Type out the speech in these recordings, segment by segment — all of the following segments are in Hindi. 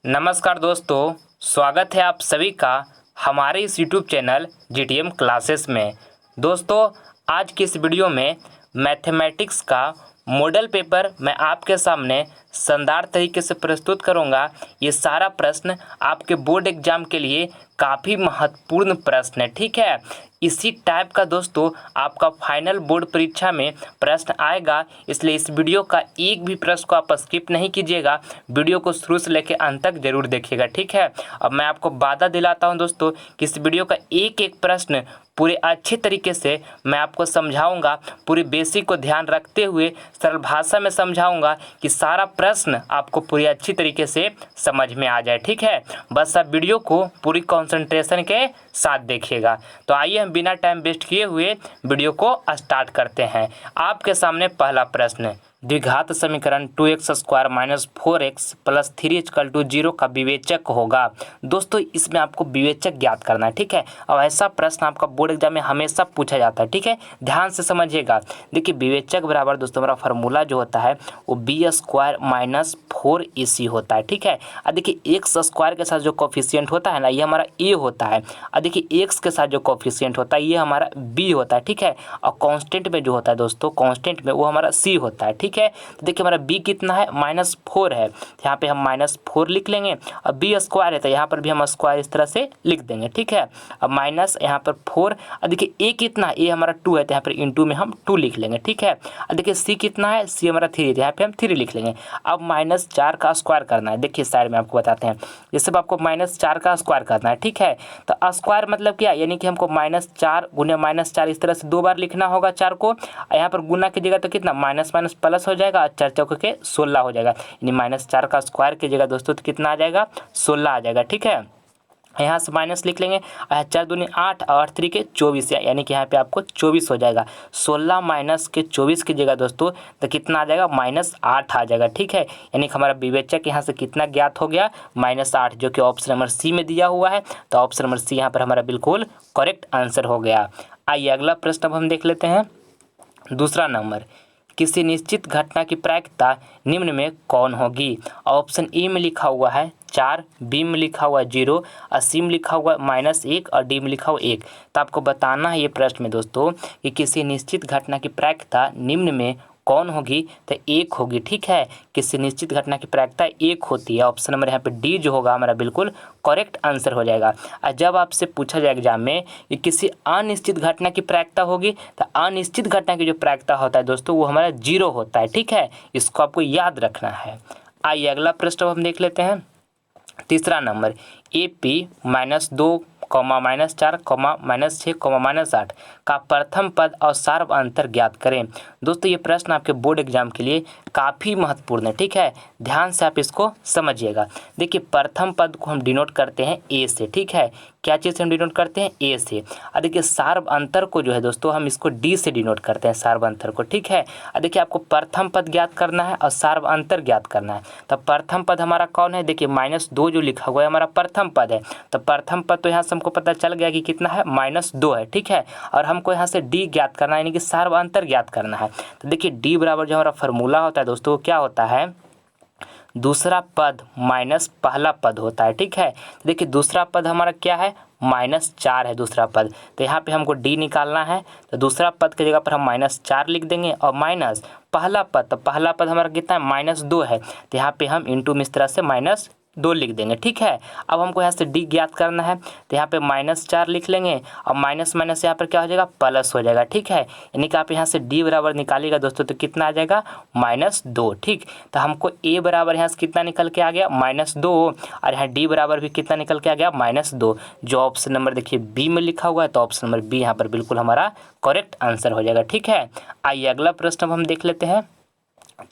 नमस्कार दोस्तों, स्वागत है आप सभी का हमारे इस यूट्यूब चैनल जीटीएम क्लासेस में। दोस्तों, आज की इस वीडियो में मैथमेटिक्स का मॉडल पेपर मैं आपके सामने शानदार तरीके से प्रस्तुत करूंगा। ये सारा प्रश्न आपके बोर्ड एग्जाम के लिए काफ़ी महत्वपूर्ण प्रश्न है, ठीक है। इसी टाइप का दोस्तों आपका फाइनल बोर्ड परीक्षा में प्रश्न आएगा, इसलिए इस वीडियो का एक भी प्रश्न को आप स्किप नहीं कीजिएगा। वीडियो को शुरू से लेकर अंत तक जरूर देखिएगा, ठीक है। अब मैं आपको वादा दिलाता हूं दोस्तों कि इस वीडियो का एक एक प्रश्न पूरे अच्छे तरीके से मैं आपको समझाऊंगा, पूरी बेसिक को ध्यान रखते हुए सरल भाषा में समझाऊंगा कि सारा प्रश्न आपको पूरी अच्छी तरीके से समझ में आ जाए, ठीक है। बस आप वीडियो को पूरी कंसंट्रेशन के साथ देखिएगा। तो आइए हम बिना टाइम वेस्ट किए हुए वीडियो को स्टार्ट करते हैं। आपके सामने पहला प्रश्न, द्विघात समीकरण 2x² - 4x + 3 = 0 का विवेचक होगा। दोस्तों, इसमें आपको विवेचक ज्ञात करना है, ठीक है। और ऐसा प्रश्न आपका बोर्ड एग्जाम में हमेशा पूछा जाता है, ठीक है। ध्यान से समझिएगा। देखिए, विवेचक बराबर दोस्तों हमारा फार्मूला जो होता है वो b² - 4ac होता है, ठीक है। और देखिए x² के साथ जो कोफिशिएंट होता है ना, ये हमारा a होता है। और देखिए x के साथ जो कोफिशिएंट होता है ये हमारा b होता है, ठीक है। और कांस्टेंट में जो होता है दोस्तों, कांस्टेंट में वो हमारा c होता है, ठीक है। तो देखिए हमारा b कितना है, -4 है। यहाँ पे हम -4 लिख लेंगे। और b² है तो यहाँ पर भी हम स्क्वायर इस तरह से लिख देंगे, ठीक है। अब माइनस यहाँ पर 4। और देखिए a कितना, a हमारा 2 है तो यहाँ पर इंटू में हम 2 लिख लेंगे, ठीक है। और देखिए c कितना है, c हमारा 3 है तो यहाँ पे हम 3 लिख लेंगे। अब -4 का स्क्वायर करना है। देखिए साइड में आपको बताते हैं, ये सब आपको -4 का स्क्वायर करना है, ठीक है। तो स्क्वायर मतलब क्या, यानी कि हमको -4 × -4 इस तरह से 2 बार लिखना होगा 4 को। यहाँ पर गुना कीजिएगा तो कितना, माइनस माइनस प्लस हो जाएगा, 4 चौके के 16 हो जाएगा। यानी -4 का स्क्वायर कीजिएगा दोस्तों तो कितना आ जाएगा, 16 आ जाएगा, ठीक है। यहाँ से माइनस लिख लेंगे। 4 दूनी 8 और 8 3 के 24, यानी कि यहाँ पे आपको 24 हो जाएगा। 16 - 24 कीजिएगा दोस्तों तो कितना आ जाएगा, -8 आ जाएगा, ठीक है। यानी कि हमारा विवेचक यहाँ से कितना ज्ञात हो गया, -8, जो कि ऑप्शन नंबर सी में दिया हुआ है। तो ऑप्शन नंबर सी यहाँ पर हमारा बिल्कुल करेक्ट आंसर हो गया। आइए अगला प्रश्न अब हम देख लेते हैं। दूसरा नंबर, किसी निश्चित घटना की प्रायिकता निम्न में कौन होगी। ऑप्शन ए में लिखा हुआ है 4, बी में लिखा हुआ है 0, और सी में लिखा हुआ है -1 और डी में लिखा हुआ 1। तो आपको बताना है ये प्रश्न में दोस्तों कि किसी निश्चित घटना की प्रायिकता निम्न में कौन होगी, तो 1 होगी, ठीक है। किसी निश्चित घटना की प्रायिकता 1 होती है। ऑप्शन नंबर यहाँ पे डी जो होगा हमारा बिल्कुल करेक्ट आंसर हो जाएगा। और जब आपसे पूछा जाए एग्जाम में कि किसी अनिश्चित घटना की प्रायिकता होगी, तो अनिश्चित घटना की जो प्रायिकता होता है दोस्तों वो हमारा 0 होता है, ठीक है। इसको आपको याद रखना है। आइए अगला प्रश्न हम देख लेते हैं। तीसरा नंबर, AP -2, -4, -6, -8 का प्रथम पद और सार्व अंतर ज्ञात करें। दोस्तों, ये प्रश्न आपके बोर्ड एग्जाम के लिए काफ़ी महत्वपूर्ण है, ठीक है। ध्यान से आप इसको समझिएगा। देखिए, प्रथम पद को हम डिनोट करते हैं A से, ठीक है। क्या चीज़ से हम डिनोट करते हैं, A से। और देखिए सार्व अंतर को जो है दोस्तों हम इसको D से डिनोट करते हैं, सार्व अंतर को, ठीक है। और देखिए आपको प्रथम पद ज्ञात करना है और सार्व अंतर ज्ञात करना है। तो प्रथम पद हमारा कौन है, देखिए -2 जो लिखा हुआ है हमारा प्रथम पद है। तो प्रथम पद तो यहाँ से हमको पता चल गया कि कितना है, -2 है, ठीक है। और हमको यहाँ से D ज्ञात करना है, यानी कि सार्व अंतर ज्ञात करना है। तो देखिए D बराबर जो हमारा फार्मूला होता है दोस्तों, क्या होता है, दूसरा पद माइनस पहला पद होता है, ठीक है। देखिए दूसरा पद हमारा क्या है, -4 है दूसरा पद। तो यहाँ पे हमको D निकालना है। तो दूसरा पद की जगह पर हम -4 लिख देंगे और माइनस पहला पद, तो पहला पद हमारा कितना है, -2 है। तो यहाँ पे हम इंटू में इस तरह से -2 लिख देंगे, ठीक है। अब हमको यहाँ से D ज्ञात करना है। तो यहाँ पे -4 लिख लेंगे और माइनस माइनस यहाँ पर क्या हो जाएगा, प्लस हो जाएगा, ठीक है। यानी कि आप यहाँ से D बराबर निकालिएगा दोस्तों तो कितना आ जाएगा, -2, ठीक। तो हमको A बराबर यहाँ से कितना निकल के आ गया, -2, और यहाँ D बराबर भी कितना निकल के आ गया, -2। जो ऑप्शन नंबर देखिए B में लिखा हुआ है, तो ऑप्शन नंबर B यहाँ पर बिल्कुल हमारा करेक्ट आंसर हो जाएगा, ठीक है। आइए अगला प्रश्न अब हम देख लेते हैं।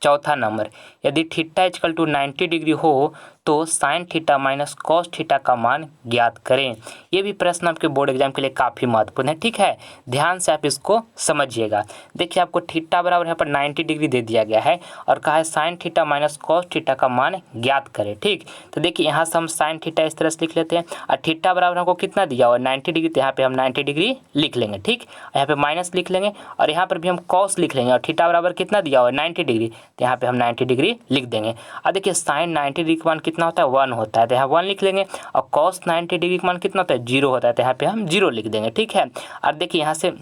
चौथा नंबर, यदि थीटा = 90 डिग्री हो तो साइन थीटा - कॉस थीटा का मान ज्ञात करें। ये भी प्रश्न आपके बोर्ड एग्जाम के लिए काफ़ी महत्वपूर्ण है, ठीक है। ध्यान से आप इसको समझिएगा। देखिए आपको थीटा बराबर यहाँ पर 90 डिग्री दे दिया गया है और कहा है साइन थीटा - कॉस थीटा का मान ज्ञात करें, ठीक। तो देखिए यहाँ से हम साइन थीटा इस तरह से लिख लेते हैं और थीटा बराबर हमको कितना दिया हुआ है, 90 डिग्री। तो यहाँ पे हम 90 डिग्री लिख लेंगे, ठीक। यहाँ पे माइनस लिख लेंगे और यहाँ पर भी हम कॉस लिख लेंगे और थीटा बराबर कितना दिया हुआ है, 90 डिग्री। तो यहाँ पे हम 90 डिग्री लिख देंगे। और देखिए साइन 90 डिग्री का मान कितना होता है 1 होता है, तो यहाँ 1 लिख लेंगे। और cos 90 डिग्री का मान कितना होता है 0 होता है, तो यहाँ पे हम 0 लिख देंगे। ठीक है, और देखिए यहाँ से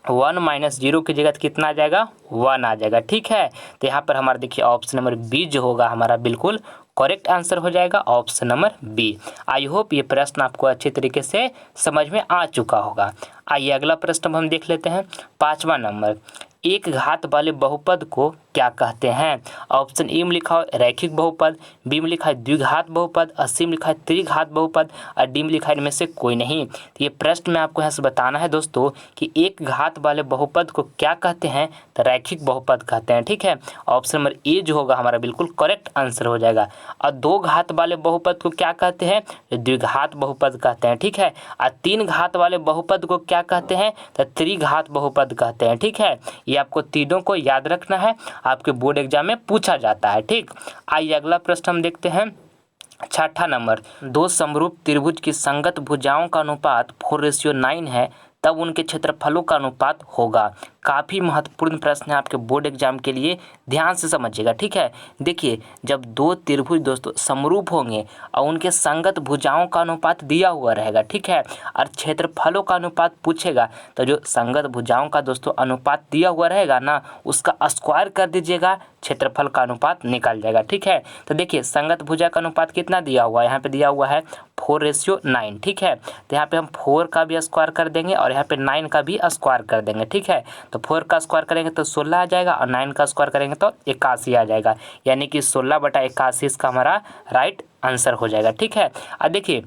1 माइनस 0 की जगह कितना आ जाएगा 1 आ जाएगा। ठीक है, तो यहाँ पर हमारा देखिए ऑप्शन नंबर बी जो होगा हमारा बिल्कुल करेक्ट आंसर हो जाएगा, option number B. I hope ये प्रश्न आपको अच्छे तरीके से समझ में आ चुका होगा। आइए अगला प्रश्न हम देख लेते हैं। 5वां नंबर, एक घात वाले बहुपद को क्या कहते हैं? ऑप्शन ए में लिखा है रैखिक बहुपद, बी में लिखा है द्विघात बहुपद, और सी में लिखा है त्रिघात बहुपद, और डी में लिखा है इनमें से कोई नहीं। तो ये प्रश्न में आपको यहाँ से बताना है दोस्तों कि एक घात वाले बहुपद को क्या कहते हैं, तो रैखिक बहुपद कहते हैं। ठीक है, ऑप्शन नंबर ए जो होगा हमारा बिल्कुल करेक्ट आंसर हो जाएगा। और दो घात वाले बहुपद को क्या कहते हैं, तो द्विघात बहुपद कहते हैं। ठीक है, और तीन घात वाले बहुपद को क्या कहते हैं, तो त्रिघात बहुपद कहते हैं। ठीक है, ये आपको तीनों को याद रखना है, आपके बोर्ड एग्जाम में पूछा जाता है। ठीक, आइए अगला प्रश्न हम देखते हैं। 6ठा नंबर, दो समरूप त्रिभुज की संगत भुजाओं का अनुपात 4:9 है, तब उनके क्षेत्रफलों का अनुपात होगा। काफ़ी महत्वपूर्ण प्रश्न है आपके बोर्ड एग्जाम के लिए, ध्यान से समझिएगा। ठीक है, देखिए जब दो त्रिभुज दोस्तों समरूप होंगे और उनके संगत भुजाओं का अनुपात दिया हुआ रहेगा, ठीक है, और क्षेत्रफलों का अनुपात पूछेगा, तो जो संगत भुजाओं का दोस्तों अनुपात दिया हुआ रहेगा ना, उसका स्क्वायर कर दीजिएगा, क्षेत्रफल का अनुपात निकल जाएगा। ठीक है, तो देखिए संगत भुजा का अनुपात कितना दिया हुआ है, यहाँ पे दिया हुआ है 4:9। ठीक है, तो यहाँ पे हम 4 का भी स्क्वायर कर देंगे और यहाँ पे 9 का भी स्क्वायर कर देंगे। ठीक है, तो 4 का स्क्वायर करेंगे तो 16 आ जाएगा, और 9 का स्क्वायर करेंगे तो 81 आ जाएगा, यानी कि 16/81 इसका हमारा राइट आंसर हो जाएगा। ठीक है, अब देखिए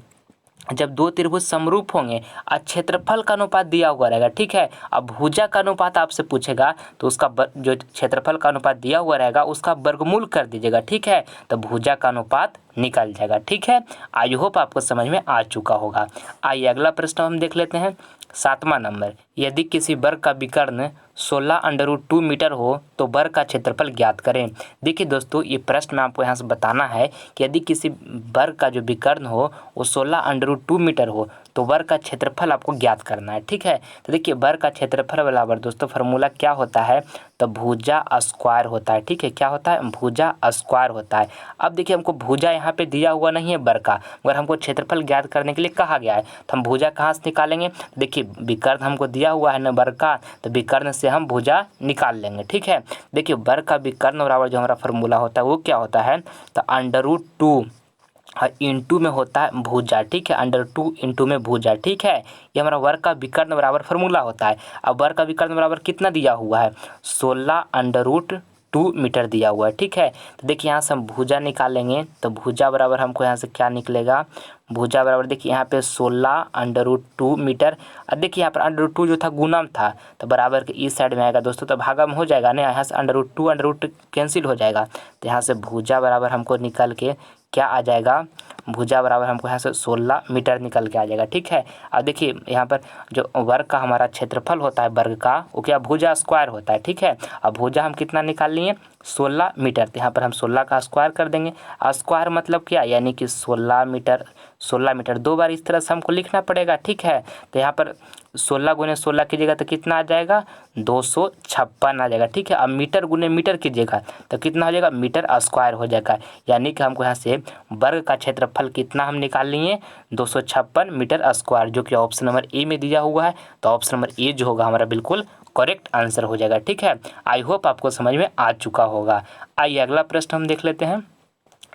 जब दो त्रिभुज समरूप होंगे और क्षेत्रफल का अनुपात दिया हुआ रहेगा, ठीक है, अब भुजा का अनुपात आपसे पूछेगा तो उसका जो क्षेत्रफल का अनुपात दिया हुआ रहेगा उसका वर्गमूल कर दीजिएगा। ठीक है, तो भुजा का अनुपात निकल जाएगा। ठीक है, आई होप आपको समझ में आ चुका होगा। आइए अगला प्रश्न हम देख लेते हैं। 7वां नंबर, यदि किसी वर्ग का विकर्ण 16√2 मीटर हो तो वर्ग का क्षेत्रफल ज्ञात करें। देखिए दोस्तों, ये प्रश्न में आपको यहाँ से बताना है कि यदि किसी वर्ग का जो विकर्ण हो वो 16√2 मीटर हो तो वर्ग का क्षेत्रफल आपको ज्ञात करना है। ठीक है, तो देखिए वर्ग का क्षेत्रफल बराबर दोस्तों फार्मूला क्या होता है, तो भुजा स्क्वायर होता है। ठीक है, क्या होता है, भुजा स्क्वायर होता है। अब देखिए हमको भुजा यहाँ पे दिया हुआ नहीं है वर्ग का, मगर हमको क्षेत्रफल ज्ञात करने के लिए कहा गया है, तो हम भुजा कहाँ से निकालेंगे। देखिए विकर्ण हमको दिया हुआ है ना वर्ग का, तो विकर्ण से हम भुजा निकाल लेंगे। ठीक है, देखिए वर्ग का विकर्ण बराबर जो हमारा फार्मूला होता है वो क्या होता है, तो √2 इंटू में होता है भुजा। ठीक है, √2 इंटू में भुजा। ठीक है, ये हमारा वर्ग का विकर्ण बराबर फार्मूला होता है। अब वर्ग का विकर्ण बराबर कितना दिया हुआ है, 16√2 मीटर दिया हुआ है। ठीक है, तो देखिए यहाँ से हम भुजा निकालेंगे, तो भुजा बराबर हमको यहाँ से क्या निकलेगा, भुजा बराबर देखिए यहाँ पे 16√2 मीटर। अब देखिए यहाँ पर √2 जो था गुणम था, तो बराबर के इस साइड में आएगा दोस्तों, तो भागा में हो जाएगा ना, यहाँ से √2 कैंसिल हो जाएगा, तो यहाँ से भुजा बराबर हमको निकल के क्या आ जाएगा, भुजा बराबर हमको यहाँ से 16 मीटर निकल के आ जाएगा। ठीक है, अब देखिए यहाँ पर जो वर्ग का हमारा क्षेत्रफल होता है वर्ग का, वो क्या भुजा स्क्वायर होता है। ठीक है, अब भुजा हम कितना निकाल लिए, 16 मीटर, तो यहाँ पर हम 16 का स्क्वायर कर देंगे। स्क्वायर मतलब क्या, यानी कि 16 मीटर, 16 मीटर 2 बार इस तरह से हमको लिखना पड़ेगा। ठीक है, तो यहाँ पर 16 गुने 16 कीजिएगा तो कितना आ जाएगा, 256 आ जाएगा। ठीक है, अब मीटर गुने मीटर कीजिएगा तो कितना हो जाएगा, मीटर स्क्वायर हो जाएगा, यानी कि हमको यहाँ से वर्ग का क्षेत्रफल कितना हम निकाल लिए, 256 मीटर स्क्वायर, जो कि ऑप्शन नंबर ए में दिया हुआ है। तो ऑप्शन नंबर ए जो होगा हमारा बिल्कुल करेक्ट आंसर हो जाएगा। ठीक है, आई होप आपको समझ में आ चुका होगा। आइए अगला प्रश्न हम देख लेते हैं।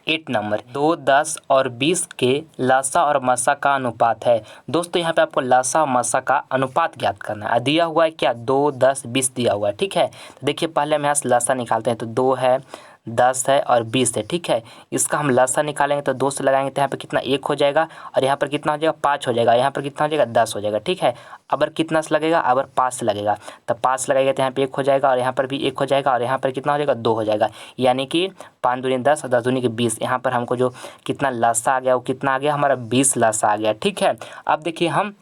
8 नंबर, 2, 10 और 20 के लसा और मसा का अनुपात है। दोस्तों यहाँ पे आपको लसा और मसा का अनुपात ज्ञात करना है। दिया हुआ है क्या, 2, 10, 20 दिया हुआ है। ठीक है, तो देखिए पहले हम यहाँ से लसा निकालते हैं, तो 2 है, 10 है और 20 है। ठीक है, इसका हम लसा निकालेंगे तो 2 से लगाएंगे तो यहाँ पर कितना 1 हो जाएगा, और यहाँ पर कितना हो जाएगा 5 हो जाएगा, यहाँ पर कितना हो जाएगा 10 हो जाएगा। ठीक है, अबर कितना से लगेगा, अबर 5 से लगेगा, तो 5 से लगेगा तो यहाँ पे 1 हो जाएगा, और यहाँ पर भी 1 हो जाएगा, और यहाँ पर कितना हो जाएगा 2 हो जाएगा, यानी कि 5 दूनी 10 और 10 दूनी के 20। यहाँ पर हमको जो कितना लसा आ गया वो कितना आ गया, हमारा 20 लसा आ गया। ठीक है, अब देखिए हम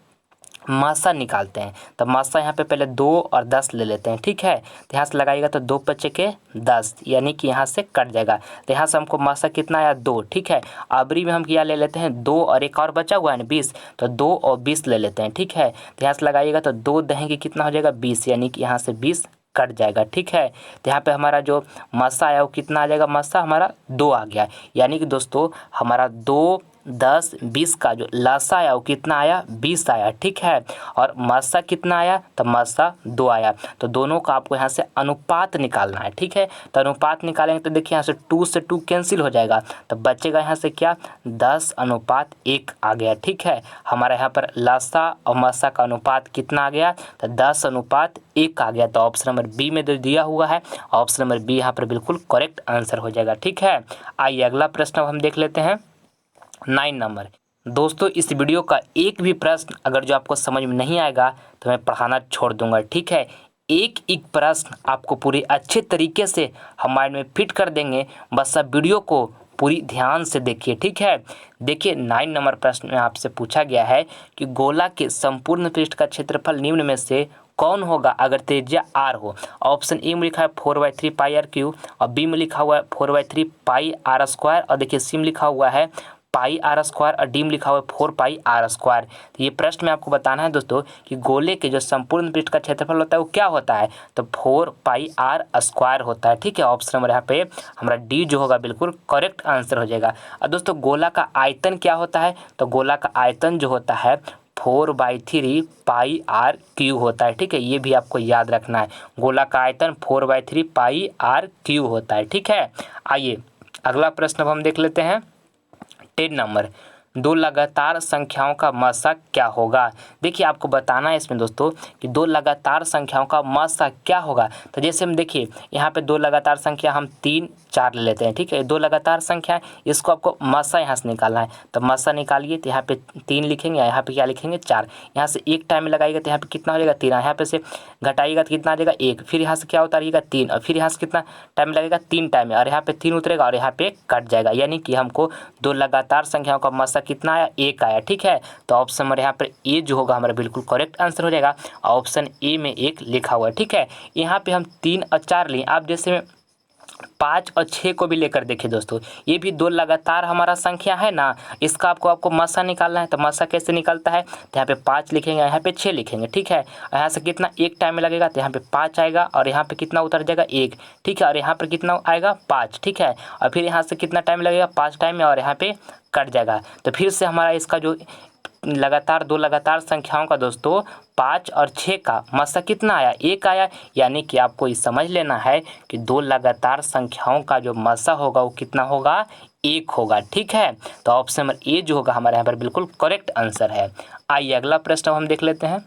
मासा निकालते हैं, तो मासा यहाँ पे पहले 2 और 10 ले लेते हैं। ठीक है, तो यहाँ से लगाइएगा तो 2 × 5 = 10, यानी कि यहाँ से कट जाएगा, तो यहाँ से हमको मासा कितना आया, 2। ठीक है, अबरी में हम क्या ले लेते हैं, 2 और एक और बचा हुआ है ना 20, तो 2 और 20 ले लेते हैं। ठीक है, तो यहाँ से लगाइएगा तो 2 दहेंगे कितना हो जाएगा 20, यानी कि यहाँ से 20 कट जाएगा। ठीक है, तो यहाँ पे हमारा जो मस्सा आया वो कितना आ जाएगा, मस्सा हमारा 2 आ गया। यानी कि दोस्तों हमारा 2, 10, 20 का जो लसा आया वो कितना आया, 20 आया। ठीक है, और मस्सा कितना आया, तो मस्सा 2 आया। तो दोनों का आपको यहाँ से अनुपात निकालना है। ठीक है, तो अनुपात निकालेंगे तो देखिए यहाँ से 2 से 2 कैंसिल हो जाएगा, तो बचेगा यहाँ से क्या, 10:1 आ गया। ठीक है, हमारा यहाँ पर लसा और मस्सा का अनुपात कितना आ गया, तो 10:1 आ गया। तो ऑप्शन नंबर बी में जो दिया हुआ है, ऑप्शन नंबर बी यहाँ पर बिल्कुल करेक्ट आंसर हो जाएगा। ठीक है, आइए अगला प्रश्न अब हम देख लेते हैं 9 नंबर। दोस्तों इस वीडियो का एक भी प्रश्न अगर जो आपको समझ में नहीं आएगा तो मैं पढ़ाना छोड़ दूंगा। ठीक है, एक एक प्रश्न आपको पूरी अच्छे तरीके से हम माइंड में फिट कर देंगे, बस आप वीडियो को पूरी ध्यान से देखिए। ठीक है, देखिए 9 नंबर प्रश्न में आपसे पूछा गया है कि गोला के संपूर्ण पृष्ठ का क्षेत्रफल निम्न में से कौन होगा अगर त्रिज्या r हो। ऑप्शन ए में लिखा है 4/3 पाई r क्यूब, और बी में लिखा हुआ है 4/3 पाई r स्क्वायर, और देखिए सी में लिखा हुआ है पाई r स्क्वायर, और डी में लिखा हुआ है 4 पाई r स्क्वायर। तो ये प्रश्न में आपको बताना है दोस्तों कि गोले के जो संपूर्ण पृष्ठ का क्षेत्रफल होता है वो क्या होता है, तो 4 पाई r स्क्वायर होता है। ठीक है, ऑप्शन नंबर यहाँ पे हमारा डी जो होगा बिल्कुल करेक्ट आंसर हो जाएगा। और दोस्तों गोला का आयतन क्या होता है, तो गोला का आयतन जो होता है 4/3 पाई r क्यूब होता है। ठीक है, ये भी आपको याद रखना है, गोला का आयतन 4/3 पाई r क्यूब होता है। ठीक है, आइए अगला प्रश्न अब हम देख लेते हैं 10 नंबर। 2 लगातार संख्याओं का मस्सा क्या होगा। देखिए आपको बताना है इसमें दोस्तों कि 2 लगातार संख्याओं का मस्सा क्या होगा। तो जैसे हम देखिए यहाँ पे 2 लगातार संख्या हम 3, 4 ले लेते हैं। ठीक है, 2 लगातार संख्या है, इसको आपको मस्सा यहाँ से निकालना है। तो मस्सा निकालिए, तो यहाँ पे 3 लिखेंगे, यहाँ पे क्या लिखेंगे 4। यहाँ से एक टाइम में लगाइएगा तो यहाँ पे कितना हो जाएगा 3, यहाँ पे से घटाइएगा तो कितना आ जाएगा 1, फिर यहाँ से क्या उतारिएगा 3, और फिर यहाँ से कितना टाइम लगेगा 3 टाइम में, और यहाँ पे 3 उतरेगा और यहाँ पे कट जाएगा। यानी कि हमको 2 लगातार संख्याओं का मस्सा कितना आया, 1 आया। ठीक है, तो ऑप्शन नंबर यहाँ पर ए जो होगा हमारा बिल्कुल करेक्ट आंसर हो जाएगा। ऑप्शन ए में 1 लिखा हुआ है। ठीक है, यहाँ पे हम 3 और 4 लिए, आप जैसे 5 और 6 को भी लेकर देखिए दोस्तों, ये भी 2 लगातार हमारा संख्या है ना, इसका आपको मस्सा निकालना है। तो मस्सा कैसे निकलता है, तो यहाँ पे 5 लिखेंगे, यहाँ पे 6 लिखेंगे। ठीक है, यहाँ से कितना एक टाइम में लगेगा, तो यहाँ पे 5 आएगा, और यहाँ पे कितना उतर जाएगा 1। ठीक है, और यहाँ पर कितना आएगा 5। ठीक है, और फिर यहाँ से कितना टाइम लगेगा 5 टाइम में, और यहाँ पे कट जाएगा। तो फिर से हमारा इसका जो लगातार 2 लगातार संख्याओं का दोस्तों 5 और 6 का मस्सा कितना आया, 1 आया। यानी कि आपको ये समझ लेना है कि 2 लगातार संख्याओं का जो मस्सा होगा वो कितना होगा, 1 होगा। ठीक है, तो ऑप्शन नंबर ए जो होगा हमारे यहाँ पर बिल्कुल करेक्ट आंसर है। आइए अगला प्रश्न हम देख लेते हैं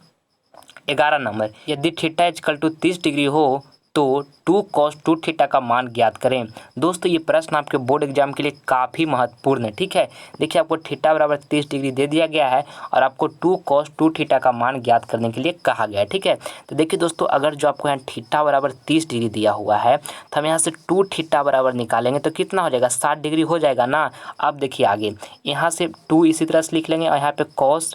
11 नंबर। यदि थीटा = 30 डिग्री हो तो 2 cos 2 थीटा का मान ज्ञात करें। दोस्तों ये प्रश्न आपके बोर्ड एग्जाम के लिए काफ़ी महत्वपूर्ण है। ठीक है, देखिए आपको थीटा बराबर 30 डिग्री दे दिया गया है, और आपको 2 cos 2 थीटा का मान ज्ञात करने के लिए कहा गया है। ठीक है, तो देखिए दोस्तों अगर जो आपको यहाँ थीटा बराबर 30 डिग्री दिया हुआ है, तो हम यहाँ से 2 थीटा बराबर निकालेंगे तो कितना हो जाएगा, 60 डिग्री हो जाएगा ना। अब देखिए आगे यहाँ से 2 इसी तरह से लिख लेंगे, और यहाँ पे cos,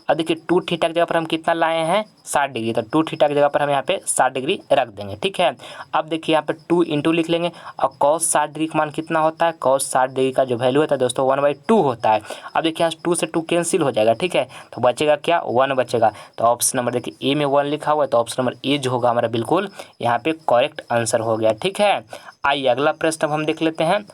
और देखिए 2 थीटा की जगह पर हम कितना लाए हैं, 60 डिग्री, तो 2 थीटा की जगह पर हम यहाँ पे 60 डिग्री रख देंगे। ठीक है, अब देखिए यहाँ पे 2 इंटू लिख लेंगे, और cos 60 डिग्री का मान कितना होता है, cos 60 डिग्री का जो वैल्यू होता है दोस्तों 1/2 होता है। अब देखिए यहाँ 2 से 2 कैंसिल हो जाएगा। ठीक है, तो बचेगा क्या, 1 बचेगा। तो ऑप्शन नंबर देखिए ए में 1 लिखा हुआ है, तो ऑप्शन नंबर ए जो होगा हमारा बिल्कुल यहाँ पे करेक्ट आंसर हो गया। ठीक है, आइए अगला प्रश्न हम देख लेते हैं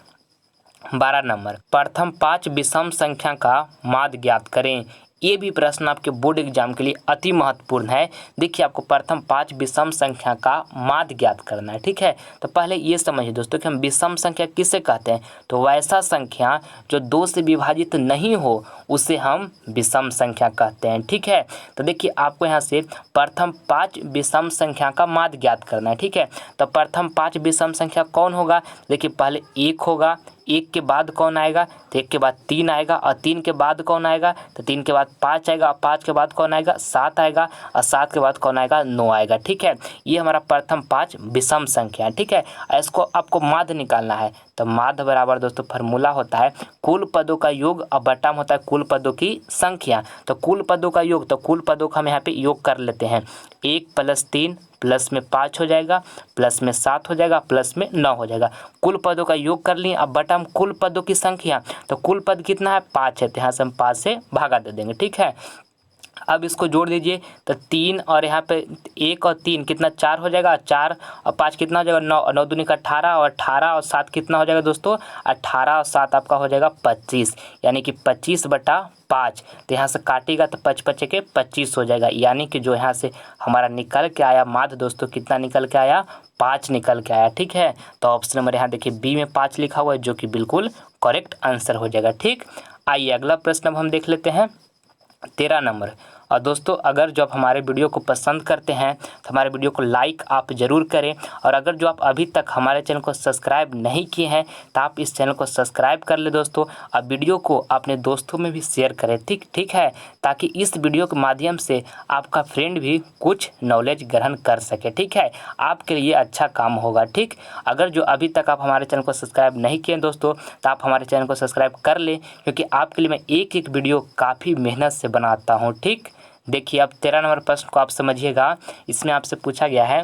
12 नंबर। प्रथम 5 विषम संख्या का माध्य ज्ञात करें। ये भी प्रश्न आपके बोर्ड एग्जाम के लिए अति महत्वपूर्ण है। देखिए आपको प्रथम 5 विषम संख्या का माध्य ज्ञात करना है। ठीक है, तो पहले ये समझिए दोस्तों कि हम विषम संख्या किसे कहते हैं, तो वैसा संख्या जो 2 से विभाजित नहीं हो उसे हम विषम संख्या कहते हैं। ठीक है, तो देखिए आपको यहाँ से प्रथम 5 विषम संख्या का माध्य ज्ञात करना है। ठीक है, तो प्रथम 5 विषम संख्या कौन होगा, देखिए पहले 1 होगा, 1 के बाद कौन आएगा, तो 1 के बाद 3 आएगा, और 3 के बाद कौन आएगा, तो 3 के बाद 5 आएगा, और 5 के बाद कौन आएगा, 7 आएगा, और 7 के बाद कौन आएगा, 9 आएगा। ठीक है, ये हमारा प्रथम 5 विषम संख्या है। ठीक है, इसको आपको माध्य निकालना है, तो माध्य बराबर दोस्तों फार्मूला होता है कुल पदों का योग और बटा में होता है कुल पदों की संख्या। तो कुल पदों का योग, तो कुल पदों का हम यहाँ पे योग कर लेते हैं, 1 + 3 प्लस में 5 हो जाएगा, प्लस में 7 हो जाएगा, प्लस में 9 हो जाएगा। कुल पदों का योग कर लिए, अब बटा में कुल पदों की संख्या, तो कुल पद कितना है 5 है, तो यहाँ से हम 5 से भागा दे देंगे। ठीक है, अब इसको जोड़ दीजिए तो 3 और यहाँ पे 1 और 3 कितना 4 हो जाएगा, 4 और 5 कितना हो जाएगा 9, 9 दूनी का 18 और 18 और 7 कितना हो जाएगा दोस्तों 18 और 7 आपका हो जाएगा 25, यानी कि 25/5। तो यहाँ से काटिएगा तो 5 के 25 हो जाएगा, यानी कि जो यहाँ से हमारा निकल के आया माध्य दोस्तों कितना निकल के आया 5 निकल के आया। ठीक है, तो ऑप्शन नंबर यहाँ देखिए बी में 5 लिखा हुआ है जो कि बिल्कुल करेक्ट आंसर हो जाएगा। ठीक, आइए अगला प्रश्न अब हम देख लेते हैं 13 नंबर। और दोस्तों अगर जो आप हमारे वीडियो को पसंद करते हैं तो हमारे वीडियो को लाइक आप ज़रूर करें, और अगर जो आप अभी तक हमारे चैनल को सब्सक्राइब नहीं किए हैं तो आप इस चैनल को सब्सक्राइब कर ले दोस्तों, और वीडियो को अपने दोस्तों में भी शेयर करें। ठीक है, ताकि इस वीडियो के माध्यम से आपका फ्रेंड भी कुछ नॉलेज ग्रहण कर सके। ठीक है, आपके लिए अच्छा काम होगा। ठीक, अगर जो अभी तक आप हमारे चैनल को सब्सक्राइब नहीं किए दोस्तों तो आप हमारे चैनल को सब्सक्राइब कर लें, क्योंकि आपके लिए मैं एक एक वीडियो काफ़ी मेहनत से बनाता हूँ। ठीक, देखिए अब 13 नंबर प्रश्न को आप समझिएगा। इसमें आपसे पूछा गया है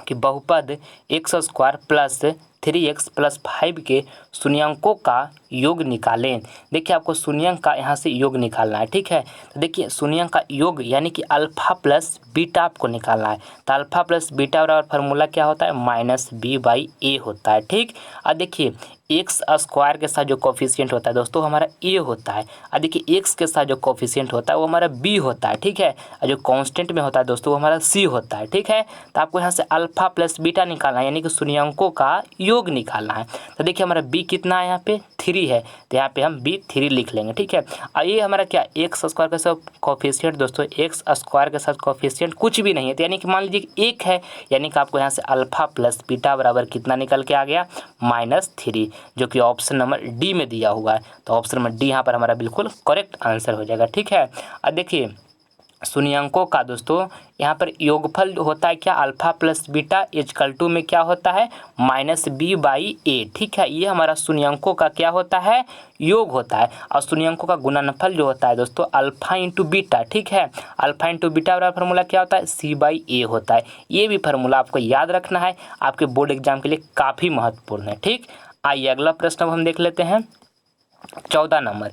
कि बहुपद x² प्लस 3x प्लस 5 के शून्यंकों का योग निकालें। देखिए आपको शून्यंक का यहाँ से योग निकालना है। ठीक है, तो देखिए शून्यंक का योग यानी कि अल्फा प्लस बीटा आपको निकालना है। तो अल्फा प्लस बीटा बराबर फार्मूला क्या होता है -b/a होता है। ठीक, और देखिए x² के साथ जो कोफिशिएंट होता है दोस्तों हमारा a होता है, और देखिए x के साथ जो कोफिशिएंट होता है वो हमारा b होता है। ठीक है, और जो कांस्टेंट में होता है दोस्तों वो हमारा c होता है। ठीक है, तो आपको यहाँ से अल्फा प्लस बीटा निकालना है, यानी कि शून्यंकों का योग निकालना है। तो देखिए हमारा b कितना है यहाँ पे 3 है, तो यहाँ पे हम b3 लिख लेंगे। ठीक है, और ये हमारा क्या x² के साथ कोफिशिएंट दोस्तों x² के साथ कोफिशिएंट कुछ भी नहीं है, तो यानी कि मान लीजिए 1 है, यानी कि आपको यहाँ से अल्फा प्लस बीटा बराबर कितना निकल के आ गया -3, जो कि ऑप्शन नंबर डी में दिया हुआ है। तो ऑप्शन नंबर डी यहाँ पर हमारा बिल्कुल करेक्ट आंसर हो जाएगा। ठीक है, अब देखिए शून्यंकों का दोस्तों यहाँ पर योगफल होता है क्या अल्फा प्लस बीटा = में क्या होता है -b/a। ठीक है, ये हमारा शून्यंकों का क्या होता है योग होता है, और शून्यंकों का गुणनफल जो होता है दोस्तों अल्फा इंटू बीटा। ठीक है, अल्फा इंटू बीटा बराबर फार्मूला क्या होता है c/a होता है। ये भी फार्मूला आपको याद रखना है, आपके बोर्ड एग्जाम के लिए काफ़ी महत्वपूर्ण है। ठीक, आइए अगला प्रश्न अब हम देख लेते हैं 14 नंबर।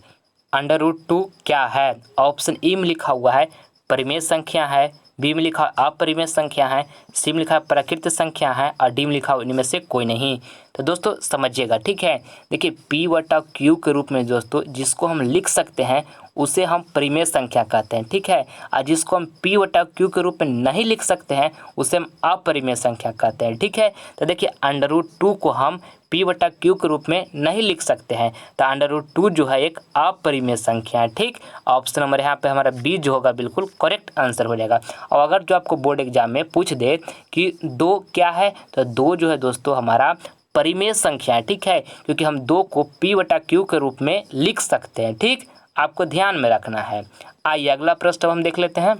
√2 क्या है? ऑप्शन ए में लिखा हुआ है परिमेय संख्या है, बी में लिखा अपरिमेय संख्या है, सी में लिखा प्रकृत संख्या है, और डी में लिखा इनमें से कोई नहीं। तो दोस्तों समझिएगा। ठीक है, देखिए p/q के रूप में दोस्तों जिसको हम लिख सकते हैं उसे हम परिमेय संख्या कहते हैं। ठीक है, और जिसको हम p/q के रूप में नहीं लिख सकते हैं उसे हम अपरिमेय संख्या कहते हैं। ठीक है, तो देखिए √2 को हम p/q के रूप में नहीं लिख सकते हैं, तो √2 जो है एक अपरिमेय संख्या है। ठीक, ऑप्शन नंबर यहाँ पे हमारा बी जो होगा बिल्कुल करेक्ट आंसर हो जाएगा। और अगर जो आपको बोर्ड एग्जाम में पूछ दे कि 2 क्या है, तो 2 जो है दोस्तों हमारा परिमेय संख्या है। ठीक है, क्योंकि हम 2 को p/q के रूप में लिख सकते हैं। ठीक, आपको ध्यान में रखना है। आइए अगला प्रश्न हम देख लेते हैं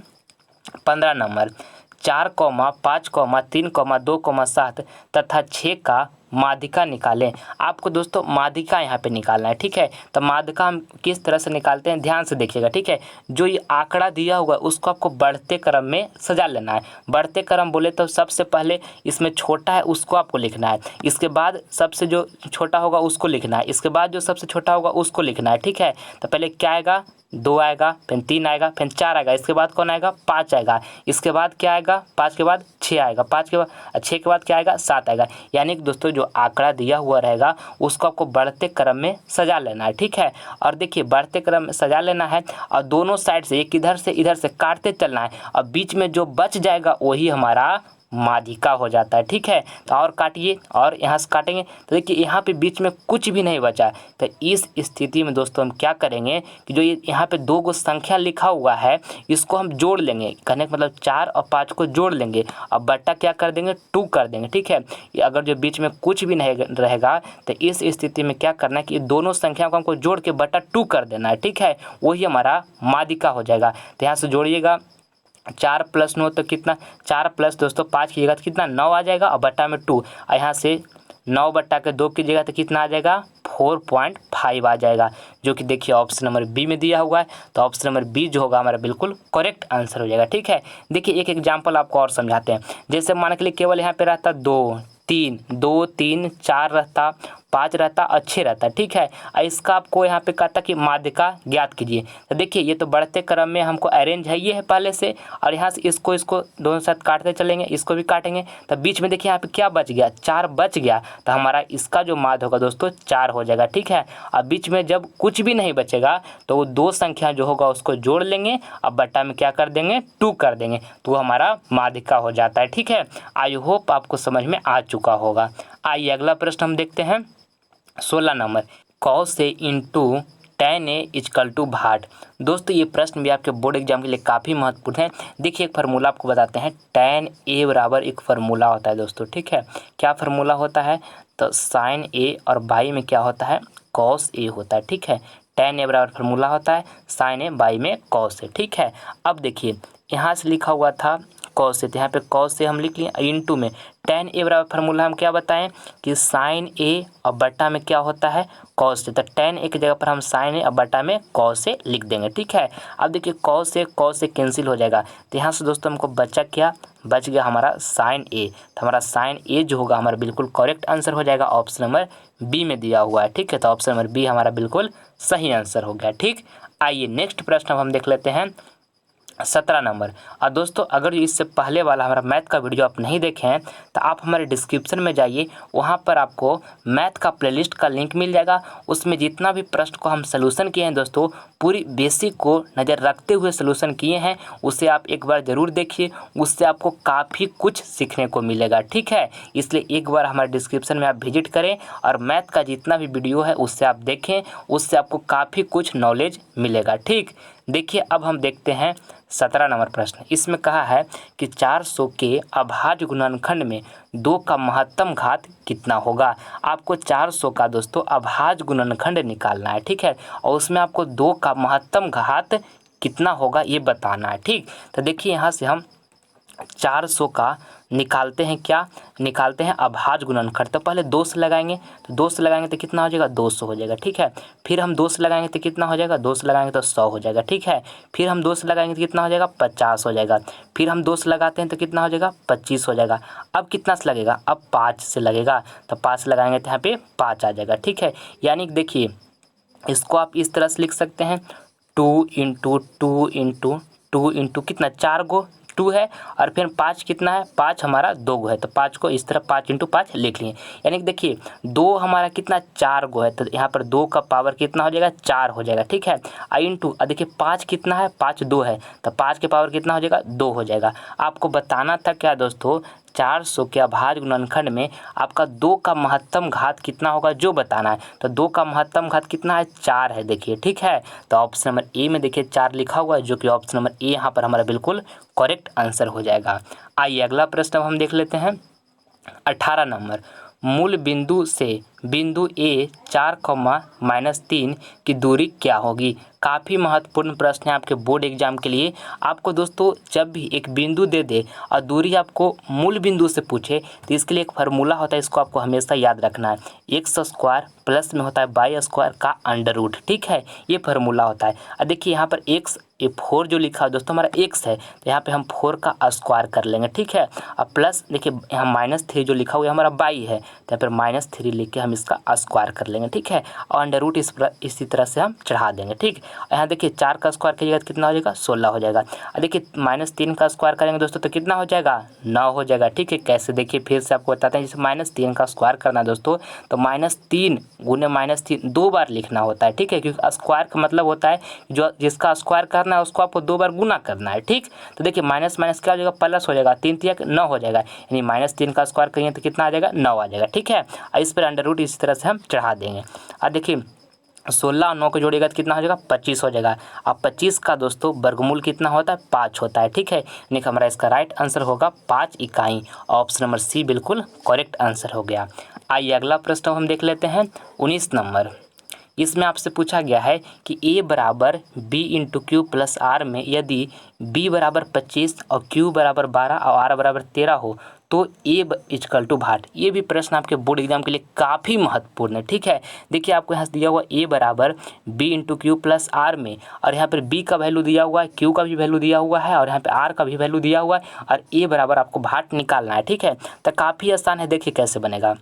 15 नंबर। 4, 5, 3, 2, 7 तथा 6 का माध्यिका निकालें। आपको दोस्तों माध्यिका यहाँ पे निकालना है। ठीक है, तो माध्यिका हम किस तरह से निकालते हैं ध्यान से देखिएगा। ठीक है, जो ये आंकड़ा दिया हुआ है उसको आपको बढ़ते क्रम में सजा लेना है। बढ़ते क्रम बोले तो सबसे पहले इसमें छोटा है उसको आपको लिखना है, इसके बाद सबसे जो छोटा होगा उसको लिखना है, इसके बाद जो सबसे छोटा होगा उसको लिखना है। ठीक है, तो पहले क्या आएगा 2 आएगा, फिर 3 आएगा, फिर 4 आएगा, इसके बाद कौन आएगा 5 आएगा, इसके बाद क्या आएगा 5 के बाद 6 आएगा, 5 के बाद 6 के बाद क्या आएगा 7 आएगा। यानी कि दोस्तों जो आंकड़ा दिया हुआ रहेगा उसको आपको बढ़ते क्रम में सजा लेना है। ठीक है, और देखिए बढ़ते क्रम में सजा लेना है और दोनों साइड से एक इधर से काटते चलना है, और बीच में जो बच जाएगा वही हमारा माध्यिका हो जाता है। ठीक है, तो और काटिए और यहाँ से काटेंगे तो देखिए यहाँ पे बीच में कुछ भी नहीं बचा। तो इस स्थिति में दोस्तों हम क्या करेंगे कि जो ये यहाँ पे 2 गो संख्या लिखा हुआ है इसको हम जोड़ लेंगे, कहने का मतलब 4 और 5 को जोड़ लेंगे और बट्टा क्या कर देंगे 2 कर देंगे। ठीक है, अगर जो बीच में कुछ भी नहीं रहेगा तो इस स्थिति में क्या करना है कि दोनों संख्या को हमको जोड़ के बट्टा 2 कर देना है। ठीक है, वही हमारा माध्यिका हो जाएगा। तो यहाँ से जोड़िएगा 4 + 9 तो कितना 4 प्लस दोस्तों 5 की जगह तो कितना 9 आ जाएगा, और बट्टा में 2, और यहाँ से 9/2 की जगह तो कितना आ जाएगा 4.5 आ जाएगा, जो कि देखिए ऑप्शन नंबर बी में दिया हुआ है। तो ऑप्शन नंबर बी जो होगा हमारा बिल्कुल करेक्ट आंसर हो जाएगा। ठीक है, देखिए एक एग्जाम्पल आपको और समझाते हैं। जैसे मान के लिए केवल यहाँ पे रहता 2, 3, 2, 3, 4 रहता, 5 रहता अच्छे रहता, ठीक है। इसका आपको यहाँ पे कहता कि माध्यिका ज्ञात कीजिए। तो देखिए ये तो बढ़ते क्रम में हमको अरेंज है ये है पहले से, और यहाँ से इसको दोनों साथ काटते चलेंगे, इसको भी काटेंगे। तो बीच में देखिए यहाँ पे क्या बच गया, 4 बच गया। तो हमारा इसका जो माध्य होगा दोस्तों 4 हो जाएगा, ठीक है। अब बीच में जब कुछ भी नहीं बचेगा तो वो 2 संख्या जो होगा उसको जोड़ लेंगे, अब बट्टा में क्या कर देंगे 2 कर देंगे, तो हमारा माध्यिका हो जाता है, ठीक है। आई होप आपको समझ में आ चुका होगा। आइए अगला प्रश्न हम देखते हैं 16 number, cos A into tan A equal to भाट। दोस्तों ये प्रश्न भी आपके बोर्ड एग्जाम के लिए काफ़ी महत्वपूर्ण है। देखिए एक फार्मूला आपको बताते हैं, tan A बराबर एक फार्मूला होता है दोस्तों, ठीक है। क्या फार्मूला होता है, तो sin A और बाई में क्या होता है cos A होता है, ठीक है। tan A बराबर फार्मूला होता है sin A, बाई में cos A, ठीक है। अब देखिए यहाँ से लिखा हुआ था cos A, तो यहाँ पे cos A हम लिख लिए, इंटू में tan A बराबर फार्मूला हम क्या बताएं कि sin A और बटा में क्या होता है cos A। तो tan A की जगह पर हम sin A और बटा में cos A लिख देंगे, ठीक है। अब देखिए cos A कैंसिल हो जाएगा, तो यहाँ से दोस्तों हमको बचा क्या, बच गया हमारा sin A। तो हमारा sin A जो होगा हमारा बिल्कुल करेक्ट आंसर हो जाएगा, ऑप्शन नंबर बी में दिया हुआ है, ठीक है। तो ऑप्शन नंबर बी हमारा बिल्कुल सही आंसर हो गया, ठीक। आइए नेक्स्ट प्रश्न हम देख लेते हैं 17 नंबर। और दोस्तों अगर इससे पहले वाला हमारा मैथ का वीडियो आप नहीं देखे हैं तो आप हमारे डिस्क्रिप्शन में जाइए, वहाँ पर आपको मैथ का प्लेलिस्ट का लिंक मिल जाएगा। उसमें जितना भी प्रश्न को हम सलूशन किए हैं दोस्तों, पूरी बेसिक को नज़र रखते हुए सलूशन किए हैं, उसे आप एक बार ज़रूर देखिए, उससे आपको काफ़ी कुछ सीखने को मिलेगा, ठीक है। इसलिए एक बार हमारे डिस्क्रिप्शन में आप विजिट करें और मैथ का जितना भी वीडियो है उससे आप देखें, उससे आपको काफ़ी कुछ नॉलेज मिलेगा, ठीक। देखिए अब हम देखते हैं 17 नंबर प्रश्न। इसमें कहा है कि 400 के अभाज्य गुणनखंड में 2 का महत्तम घात कितना होगा। आपको 400 का दोस्तों अभाज्य गुणनखंड निकालना है, ठीक है, और उसमें आपको 2 का महत्तम घात कितना होगा ये बताना है, ठीक। तो देखिए यहाँ से हम 400 का निकालते हैं, क्या निकालते हैं अभाज्य गुणनखंड। तो पहले 2 से लगाएंगे, तो 2 से लगाएंगे तो कितना हो जाएगा 200 हो जाएगा, ठीक है। फिर हम 2 से लगाएंगे तो कितना हो जाएगा, 2 से लगाएंगे तो 100 हो जाएगा, ठीक है। फिर हम 2 से लगाएंगे तो कितना हो जाएगा 50 हो जाएगा। फिर हम 2 से लगाते हैं तो कितना हो जाएगा 25 हो जाएगा। अब कितना से लगेगा, अब 5 से लगेगा, तो 5 से लगाएंगे तो यहाँ पे 5 आ जाएगा, ठीक है। यानी कि देखिए इसको आप इस तरह से लिख सकते हैं 2 इंटू 2 इंटू 2 इंटू कितना 4 गो 2 है, और फिर 5 कितना है 5 हमारा 2 गो है, तो 5 को इस तरह 5 इंटू 5 लिख लिए। यानी कि देखिए 2 हमारा कितना 4 गो है, तो यहाँ पर 2 का पावर कितना हो जाएगा 4 हो जाएगा, ठीक है। इंटू देखिए 5 कितना है 5 2 है, तो 5 के पावर कितना हो जाएगा 2 हो जाएगा। आपको बताना था क्या दोस्तों, 400 के अभाज्य गुणनखंड में आपका 2 का महत्तम घात कितना होगा जो बताना है। तो 2 का महत्तम घात कितना है 4 है, देखिए, ठीक है। तो ऑप्शन नंबर ए में देखिए 4 लिखा हुआ है, जो कि ऑप्शन नंबर ए यहाँ पर हमारा बिल्कुल करेक्ट आंसर हो जाएगा। आइए अगला प्रश्न हम देख लेते हैं 18 नंबर, मूल बिंदु से बिंदु ए 4,-3 की दूरी क्या होगी। काफ़ी महत्वपूर्ण प्रश्न है आपके बोर्ड एग्जाम के लिए। आपको दोस्तों जब भी एक बिंदु दे दे और दूरी आपको मूल बिंदु से पूछे तो इसके लिए एक फार्मूला होता है, इसको आपको हमेशा याद रखना है, एक्स स्क्वायर प्लस में होता है वाई स्क्वायर का अंडर रूट, ठीक है, ये फार्मूला होता है। और देखिए यहाँ पर एक्स 4 जो लिखा है दोस्तों हमारा एक्स है, तो यहाँ पे हम 4 का स्क्वायर कर लेंगे, ठीक है। और प्लस देखिए यहाँ -3 जो लिखा हुआ है हमारा बाई है, तो यहाँ पर -3 लिख के हम इसका स्क्वायर कर लेंगे, ठीक है। और अंडर रूट इसी तरह से हम चढ़ा देंगे, ठीक। यहाँ देखिए 4 का स्क्वायर कीजिएगा तो कितना हो जाएगा 16 हो जाएगा। और देखिए -3 का स्क्वायर करेंगे दोस्तों तो कितना हो जाएगा 9 हो जाएगा, ठीक है। कैसे देखिए फिर से आपको बताते हैं, जैसे -3 का स्क्वायर करना है दोस्तों, तो -3 गुने -3 2 बार लिखना होता है, ठीक है, क्योंकि स्क्वायर का मतलब होता है जो जिसका स्क्वायर करना है उसको आपको 2 बार गुना करना है, ठीक। तो देखिए माइनस माइनस क्या हो जाएगा प्लस हो जाएगा, 3 3 9 हो जाएगा, यानी -3 का स्क्वायर करेंगे तो कितना आ जाएगा 9 आ जाएगा, ठीक है। और इस पर अंडर रूट इसी तरह से हम चढ़ा देंगे। और देखिए 16 और 9 को जोड़ेगा तो कितना हो जाएगा 25 हो जाएगा। अब 25 का दोस्तों वर्गमूल कितना होता है 5 होता है, ठीक है। यानी कि हमारा इसका राइट आंसर होगा 5 इकाई। ऑप्शन नंबर सी बिल्कुल करेक्ट आंसर हो गया। आइए अगला प्रश्न हम देख लेते हैं 19 नंबर। इसमें आपसे पूछा गया है कि a बराबर b into Q plus R में यदि b बराबर 25 और q बराबर 12 और r बराबर 13 हो तो a इजकल टू भाट। ये भी प्रश्न आपके बोर्ड एग्जाम के लिए काफ़ी महत्वपूर्ण है, ठीक है। देखिए आपको यहाँ से दिया हुआ a बराबर b into Q plus R में, और यहाँ पर b का वैल्यू दिया हुआ है, q का भी वैल्यू दिया हुआ है, और यहाँ पे r का भी वैल्यू दिया हुआ है, और a बराबर आपको भाट निकालना है, ठीक है। तो काफ़ी आसान है, देखिए कैसे बनेगा।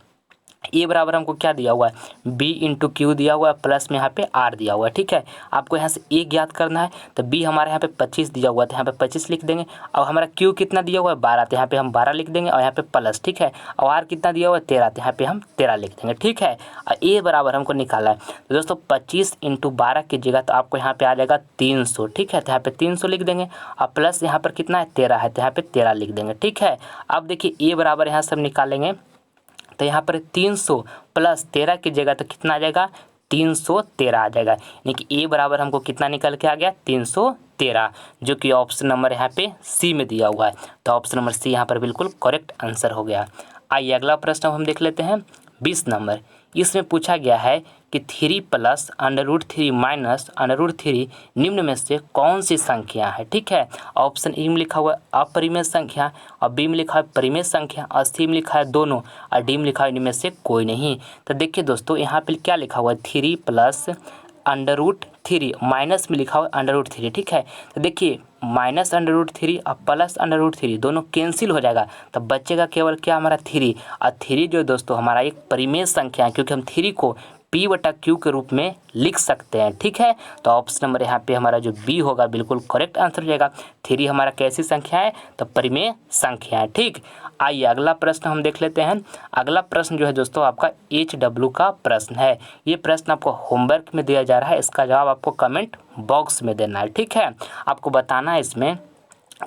ए बराबर हमको क्या दिया हुआ है, बी इंटू क्यू दिया हुआ है, प्लस में यहाँ पे आर दिया हुआ है। ठीक है, आपको यहाँ से ए ज्ञात करना है, तो बी हमारे यहाँ पे 25 दिया हुआ है, तो यहाँ पे 25 लिख देंगे। और हमारा क्यू कितना दिया हुआ है, 12, तो यहाँ पे हम 12 लिख देंगे, और यहाँ पे प्लस। ठीक है, और आर कितना दिया हुआ है, 13, तो यहाँ पे हम 13 लिख देंगे। ठीक है, और ए बराबर हमको निकाला है, तो दोस्तों 25 इंटू 12 कीजिएगा तो आपको यहाँ पे आ जाएगा 300। ठीक है, तो यहाँ पे 300 लिख देंगे, और प्लस यहाँ पर कितना है, 13 है, तो यहाँ पे 13 लिख देंगे। ठीक है, अब देखिए ए बराबर यहाँ सब निकालेंगे, तो यहाँ पर 300 प्लस 13 की जगह तो कितना आ जाएगा, 313 आ जाएगा। यानी कि ए बराबर हमको कितना निकल के आ गया, 313, जो कि ऑप्शन नंबर यहाँ पे सी में दिया हुआ है। तो ऑप्शन नंबर सी यहाँ पर बिल्कुल करेक्ट आंसर हो गया। आइए अगला प्रश्न हम देख लेते हैं 20 नंबर। इसमें पूछा गया है कि 3 प्लस √3 माइनस √3 निम्न में से कौन सी संख्या है। ठीक है, ऑप्शन ए में लिखा हुआ है अपरिमेय संख्या, और बी में लिखा है परिमेय संख्या, और सी में लिखा है दोनों, और डी में लिखा है इनमें से कोई नहीं। तो देखिए दोस्तों यहाँ पे क्या लिखा हुआ है, 3 प्लस √3 माइनस में लिखा हुआ है √3। ठीक है, तो देखिए माइनस √3 और प्लस √3 दोनों कैंसिल हो जाएगा, तो बचेगा केवल क्या, हमारा 3। और 3 जो दोस्तों हमारा एक परिमेय संख्या है, क्योंकि हम 3 को p/q के रूप में लिख सकते हैं। ठीक है, तो ऑप्शन नंबर यहाँ पे हमारा जो बी होगा बिल्कुल करेक्ट आंसर हो जाएगा। 3 हमारा कैसी संख्या है, तो परिमेय संख्या है। ठीक, आइए अगला प्रश्न हम देख लेते हैं। अगला प्रश्न जो है दोस्तों आपका HW का प्रश्न है। ये प्रश्न आपको होमवर्क में दिया जा रहा है, इसका जवाब आपको कमेंट बॉक्स में देना है। ठीक है, आपको बताना है इसमें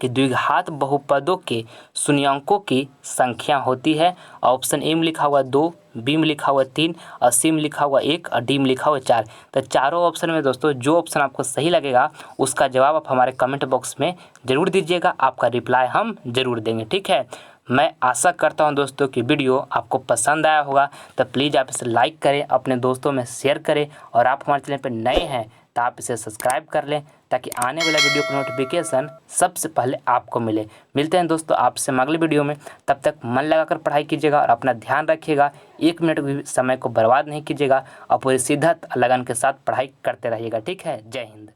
कि द्विघात बहुपदों के शून्यंकों की संख्या होती है। ऑप्शन ए में लिखा हुआ 2, बी में लिखा हुआ 3, और सी में लिखा हुआ 1, और डी में लिखा हुआ 4। तो चारों ऑप्शन में दोस्तों जो ऑप्शन आपको सही लगेगा उसका जवाब आप हमारे कमेंट बॉक्स में ज़रूर दीजिएगा, आपका रिप्लाई हम ज़रूर देंगे। ठीक है, मैं आशा करता हूं दोस्तों कि वीडियो आपको पसंद आया होगा, तो प्लीज़ आप इसे लाइक करें, अपने दोस्तों में शेयर करें, और आप हमारे चैनल पर नए हैं तो आप इसे सब्सक्राइब कर लें, ताकि आने वाला वीडियो का नोटिफिकेशन सबसे पहले आपको मिले। मिलते हैं दोस्तों आपसे अगले वीडियो में, तब तक मन लगाकर पढ़ाई कीजिएगा और अपना ध्यान रखिएगा। 1 मिनट भी समय को बर्बाद नहीं कीजिएगा, और पूरी शिद्दत लगन के साथ पढ़ाई करते रहिएगा। ठीक है, जय हिंद।